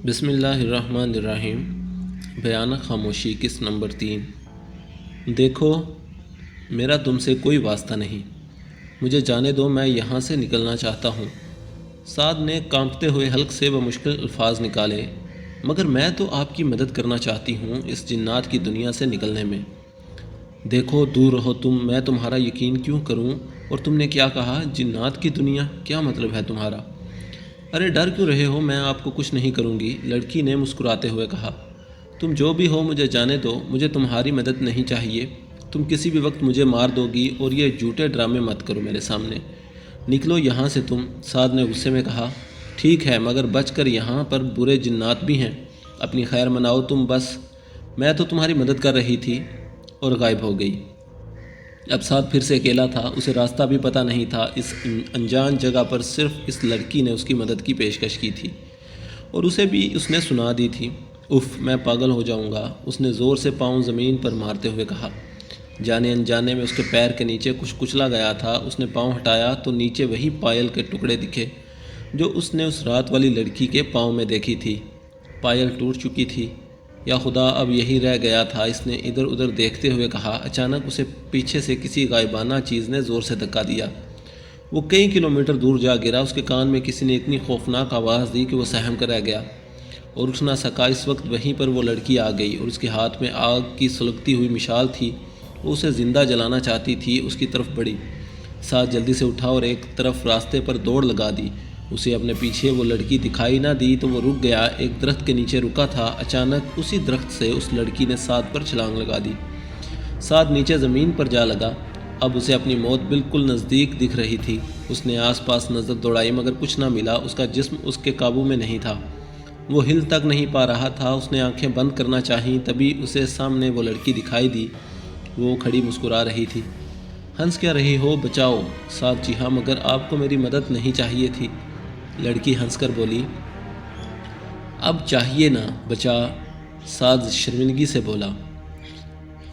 بسم اللہ الرحمن الرحیم۔ بیان خاموشی قسط نمبر 3۔ دیکھو، میرا تم سے کوئی واسطہ نہیں، مجھے جانے دو، میں یہاں سے نکلنا چاہتا ہوں۔ سعد نے کانپتے ہوئے حلق سے بمشکل الفاظ نکالے، مگر میں تو آپ کی مدد کرنا چاہتی ہوں اس جنات کی دنیا سے نکلنے میں۔ دیکھو، دور رہو تم، میں تمہارا یقین کیوں کروں؟ اور تم نے کیا کہا؟ جنات کی دنیا؟ کیا مطلب ہے تمہارا؟ ارے ڈر کیوں رہے ہو؟ میں آپ کو کچھ نہیں کروں گی، لڑکی نے مسکراتے ہوئے کہا۔ تم جو بھی ہو مجھے جانے دو، مجھے تمہاری مدد نہیں چاہیے۔ تم کسی بھی وقت مجھے مار دو گی، اور یہ جھوٹے ڈرامے مت کرو میرے سامنے۔ نکلو یہاں سے تم، سعد نے غصے میں کہا۔ ٹھیک ہے، مگر بچ کر، یہاں پر برے جنات بھی ہیں، اپنی خیر مناؤ تم بس۔ میں تو تمہاری مدد کر رہی تھی، اور غائب ہو گئی۔ اب سعد پھر سے اکیلا تھا، اسے راستہ بھی پتہ نہیں تھا۔ اس انجان جگہ پر صرف اس لڑکی نے اس کی مدد کی پیشکش کی تھی، اور اسے بھی اس نے سنا دی تھی۔ اف، میں پاگل ہو جاؤں گا، اس نے زور سے پاؤں زمین پر مارتے ہوئے کہا۔ جانے انجانے میں اس کے پیر کے نیچے کچھ کچلا گیا تھا۔ اس نے پاؤں ہٹایا تو نیچے وہی پائل کے ٹکڑے دکھے جو اس نے اس رات والی لڑکی کے پاؤں میں دیکھی تھی۔ پائل ٹوٹ چکی تھی۔ یا خدا، اب یہی رہ گیا تھا، اس نے ادھر ادھر دیکھتے ہوئے کہا۔ اچانک اسے پیچھے سے کسی غائبانہ چیز نے زور سے دھکا دیا۔ وہ کئی کلومیٹر دور جا گرا۔ اس کے کان میں کسی نے اتنی خوفناک آواز دی کہ وہ سہم کر رہ گیا اور اٹھ نہ سکا۔ اس وقت وہیں پر وہ لڑکی آ گئی، اور اس کے ہاتھ میں آگ کی سلگتی ہوئی مشال تھی۔ وہ اسے زندہ جلانا چاہتی تھی۔ اس کی طرف بڑھی۔ سعد جلدی سے اٹھا اور ایک طرف راستے پر دوڑ لگا دی۔ اسے اپنے پیچھے وہ لڑکی دکھائی نہ دی تو وہ رک گیا۔ ایک درخت کے نیچے رکا تھا۔ اچانک اسی درخت سے اس لڑکی نے سعد پر چھلانگ لگا دی۔ سعد نیچے زمین پر جا لگا۔ اب اسے اپنی موت بالکل نزدیک دکھ رہی تھی۔ اس نے آس پاس نظر دوڑائی، مگر کچھ نہ ملا۔ اس کا جسم اس کے قابو میں نہیں تھا، وہ ہل تک نہیں پا رہا تھا۔ اس نے آنکھیں بند کرنا چاہیں، تبھی اسے سامنے وہ لڑکی دکھائی دی۔ وہ کھڑی مسکرا رہی تھی۔ ہنس کیا رہی ہو؟ بچاؤ! سعد: جی ہاں، مگر آپ کو میری مدد نہیں چاہیے تھی؟ لڑکی ہنس کر بولی۔ اب چاہیے نا، بچا! سعد شرمندگی سے بولا۔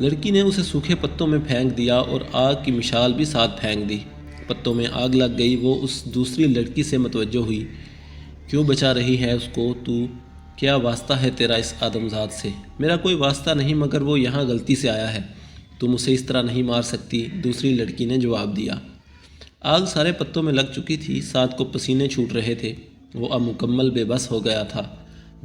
لڑکی نے اسے سوکھے پتوں میں پھینک دیا اور آگ کی مشال بھی ساتھ پھینک دی۔ پتوں میں آگ لگ گئی۔ وہ اس دوسری لڑکی سے متوجہ ہوئی۔ کیوں بچا رہی ہے اس کو تو؟ کیا واسطہ ہے تیرا اس آدمزاد سے؟ میرا کوئی واسطہ نہیں، مگر وہ یہاں غلطی سے آیا ہے، تم اسے اس طرح نہیں مار سکتی، دوسری لڑکی نے جواب دیا۔ آگ سارے پتوں میں لگ چکی تھی۔ سعد کو پسینے چھوٹ رہے تھے، وہ اب مکمل بے بس ہو گیا تھا۔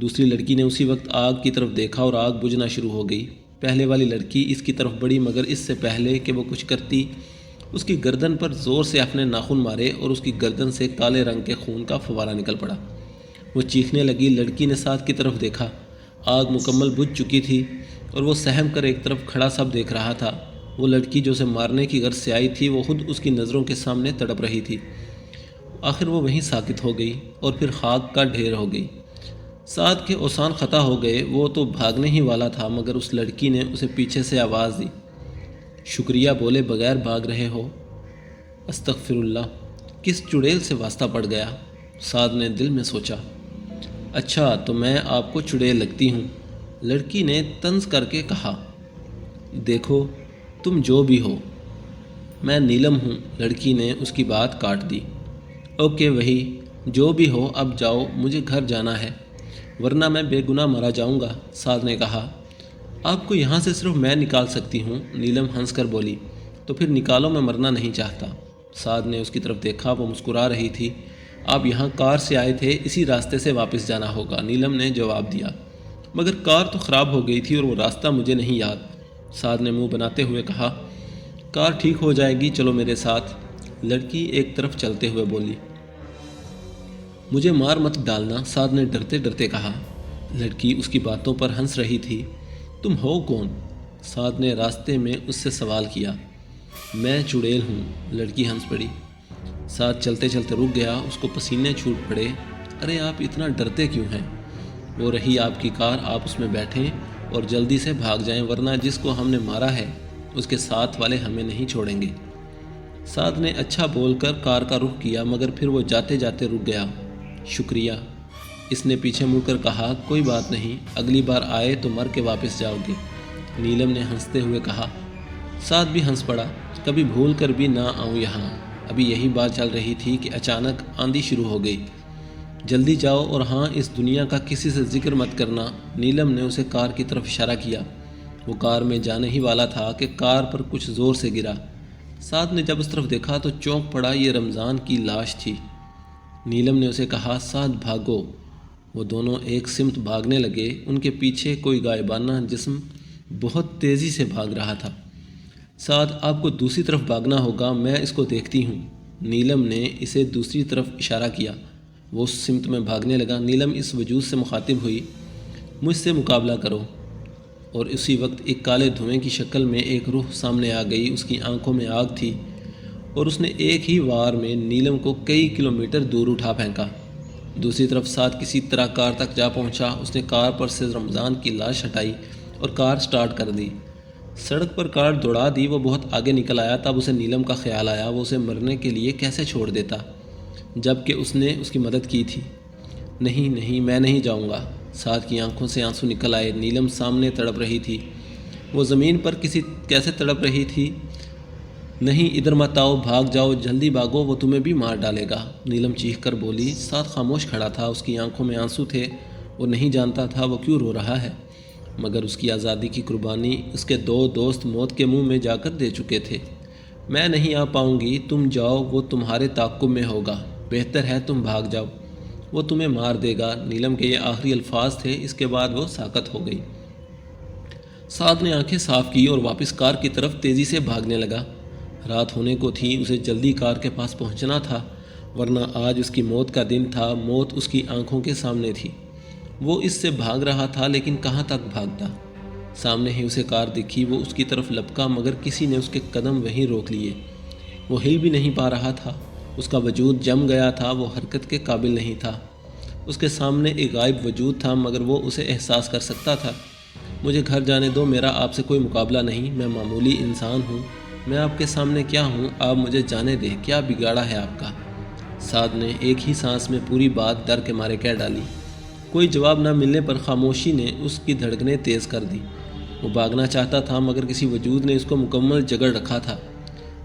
دوسری لڑکی نے اسی وقت آگ کی طرف دیکھا اور آگ بجھنا شروع ہو گئی۔ پہلے والی لڑکی اس کی طرف بڑھی، مگر اس سے پہلے کہ وہ کچھ کرتی، اس کی گردن پر زور سے اپنے ناخن مارے اور اس کی گردن سے کالے رنگ کے خون کا فوارہ نکل پڑا۔ وہ چیخنے لگی۔ لڑکی نے سعد کی طرف دیکھا۔ آگ مکمل بجھ چکی تھی اور وہ سہم کر ایک طرف کھڑا سب دیکھ رہا تھا۔ وہ لڑکی جو اسے مارنے کی غرض سے آئی تھی، وہ خود اس کی نظروں کے سامنے تڑپ رہی تھی۔ آخر وہ وہیں ساکت ہو گئی اور پھر خاک کا ڈھیر ہو گئی۔ سعد کے اوسان خطا ہو گئے۔ وہ تو بھاگنے ہی والا تھا، مگر اس لڑکی نے اسے پیچھے سے آواز دی۔ شکریہ بولے بغیر بھاگ رہے ہو؟ استغفر اللہ! کس چڑیل سے واسطہ پڑ گیا؟ سعد نے دل میں سوچا۔ اچھا، تو میں آپ کو چڑیل لگتی ہوں؟ لڑکی نے طنز کر کے کہا۔ دیکھو، تم جو بھی ہو، میں نیلم ہوں۔ لڑکی نے اس کی بات کاٹ دی۔ اوکے، وہی جو بھی ہو، اب جاؤ، مجھے گھر جانا ہے، ورنہ میں بے گناہ مارا جاؤں گا، سعد نے کہا۔ آپ کو یہاں سے صرف میں نکال سکتی ہوں، نیلم ہنس کر بولی۔ تو پھر نکالو، میں مرنا نہیں چاہتا۔ سعد نے اس کی طرف دیکھا، وہ مسکرا رہی تھی۔ آپ یہاں کار سے آئے تھے، اسی راستے سے واپس جانا ہوگا، نیلم نے جواب دیا۔ مگر کار تو خراب ہو گئی تھی اور وہ راستہ مجھے نہیں یاد، سعد نے منہ بناتے ہوئے کہا۔ کار ٹھیک ہو جائے گی، چلو میرے ساتھ، لڑکی ایک طرف چلتے ہوئے بولی۔ مجھے مار مت ڈالنا، سعد نے ڈرتے ڈرتے کہا۔ لڑکی اس کی باتوں پر ہنس رہی تھی۔ تم ہو کون؟ سعد نے راستے میں اس سے سوال کیا۔ میں چڑیل ہوں، لڑکی ہنس پڑی۔ سعد چلتے چلتے رک گیا، اس کو پسینے چھوٹ پڑے۔ ارے آپ اتنا ڈرتے کیوں ہیں؟ وہ رہی آپ کی کار، آپ اس میں بیٹھیں اور جلدی سے بھاگ جائیں، ورنہ جس کو ہم نے مارا ہے اس کے ساتھ والے ہمیں نہیں چھوڑیں گے۔ سعد نے اچھا بول کر کار کا رخ کیا، مگر پھر وہ جاتے جاتے رک گیا۔ شکریہ، اس نے پیچھے مڑ کر کہا۔ کوئی بات نہیں، اگلی بار آئے تو مر کے واپس جاؤ گے، نیلم نے ہنستے ہوئے کہا۔ سعد بھی ہنس پڑا۔ کبھی بھول کر بھی نہ آؤں یہاں۔ ابھی یہی بات چل رہی تھی کہ اچانک آندھی شروع ہو گئی۔ جلدی جاؤ اور ہاں اس دنیا کا کسی سے ذکر مت کرنا۔ نیلم نے اسے کار کی طرف اشارہ کیا۔ وہ کار میں جانے ہی والا تھا کہ کار پر کچھ زور سے گرا۔ سعد نے جب اس طرف دیکھا تو چونک پڑا، یہ رمضان کی لاش تھی۔ نیلم نے اسے کہا، سعد بھاگو۔ وہ دونوں ایک سمت بھاگنے لگے۔ ان کے پیچھے کوئی غائبانہ جسم بہت تیزی سے بھاگ رہا تھا۔ سعد، آپ کو دوسری طرف بھاگنا ہوگا، میں اس کو دیکھتی ہوں۔ نیلم نے اسے دوسری طرف اشارہ کیا۔ وہ اس سمت میں بھاگنے لگا۔ نیلم اس وجود سے مخاطب ہوئی، مجھ سے مقابلہ کرو۔ اور اسی وقت ایک کالے دھوئیں کی شکل میں ایک روح سامنے آ گئی۔ اس کی آنکھوں میں آگ تھی اور اس نے ایک ہی وار میں نیلم کو کئی کلومیٹر دور اٹھا پھینکا۔ دوسری طرف سعد کسی طرح کار تک جا پہنچا۔ اس نے کار پر سے رمضان کی لاش ہٹائی اور کار سٹارٹ کر دی۔ سڑک پر کار دوڑا دی۔ وہ بہت آگے نکل آیا۔ تب اسے نیلم کا خیال آیا، وہ اسے مرنے کے لیے کیسے چھوڑ دیتا جب کہ اس نے اس کی مدد کی تھی۔ نہیں نہیں، میں نہیں جاؤں گا۔ سعد کی آنکھوں سے آنسو نکل آئے۔ نیلم سامنے تڑپ رہی تھی۔ وہ زمین پر کیسے تڑپ رہی تھی۔ نہیں، ادھر مت آؤ، بھاگ جاؤ، جلدی بھاگو، وہ تمہیں بھی مار ڈالے گا، نیلم چیخ کر بولی۔ سعد خاموش کھڑا تھا۔ اس کی آنکھوں میں آنسو تھے۔ وہ نہیں جانتا تھا وہ کیوں رو رہا ہے، مگر اس کی آزادی کی قربانی اس کے دو دوست موت کے منہ میں جا کر دے چکے تھے۔ میں نہیں آ پاؤں گی، تم جاؤ، وہ تمہارے تعاقب میں ہوگا، بہتر ہے تم بھاگ جاؤ، وہ تمہیں مار دے گا۔ نیلم کے یہ آخری الفاظ تھے۔ اس کے بعد وہ ساکت ہو گئی۔ سعد نے آنکھیں صاف کی اور واپس کار کی طرف تیزی سے بھاگنے لگا۔ رات ہونے کو تھی، اسے جلدی کار کے پاس پہنچنا تھا، ورنہ آج اس کی موت کا دن تھا۔ موت اس کی آنکھوں کے سامنے تھی۔ وہ اس سے بھاگ رہا تھا، لیکن کہاں تک بھاگتا۔ سامنے ہی اسے کار دکھی۔ وہ اس کی طرف لپکا، مگر کسی نے اس کے قدم وہیں روک لیے۔ وہ ہل بھی نہیں پا رہا تھا۔ اس کا وجود جم گیا تھا، وہ حرکت کے قابل نہیں تھا۔ اس کے سامنے ایک غائب وجود تھا، مگر وہ اسے احساس کر سکتا تھا۔ مجھے گھر جانے دو، میرا آپ سے کوئی مقابلہ نہیں، میں معمولی انسان ہوں، میں آپ کے سامنے کیا ہوں، آپ مجھے جانے دیں، کیا بگاڑا ہے آپ کا؟ سعد نے ایک ہی سانس میں پوری بات ڈر کے مارے کہہ ڈالی۔ کوئی جواب نہ ملنے پر خاموشی نے اس کی دھڑکنیں تیز کر دی۔ وہ بھاگنا چاہتا تھا، مگر کسی وجود نے اس کو مکمل جکڑ رکھا تھا۔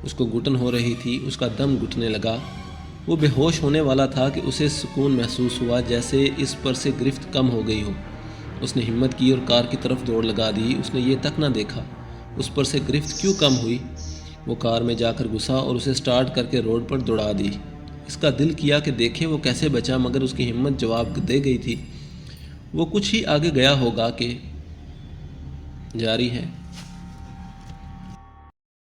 اس کو گھٹن ہو رہی تھی، اس کا دم گھٹنے لگا۔ وہ بے ہوش ہونے والا تھا کہ اسے سکون محسوس ہوا، جیسے اس پر سے گرفت کم ہو گئی ہو۔ اس نے ہمت کی اور کار کی طرف دوڑ لگا دی۔ اس نے یہ تک نہ دیکھا اس پر سے گرفت کیوں کم ہوئی۔ وہ کار میں جا کر گھسا اور اسے سٹارٹ کر کے روڈ پر دوڑا دی۔ اس کا دل کیا کہ دیکھے وہ کیسے بچا، مگر اس کی ہمت جواب دے گئی تھی۔ وہ کچھ ہی آگے گیا ہوگا کہ جاری ہے۔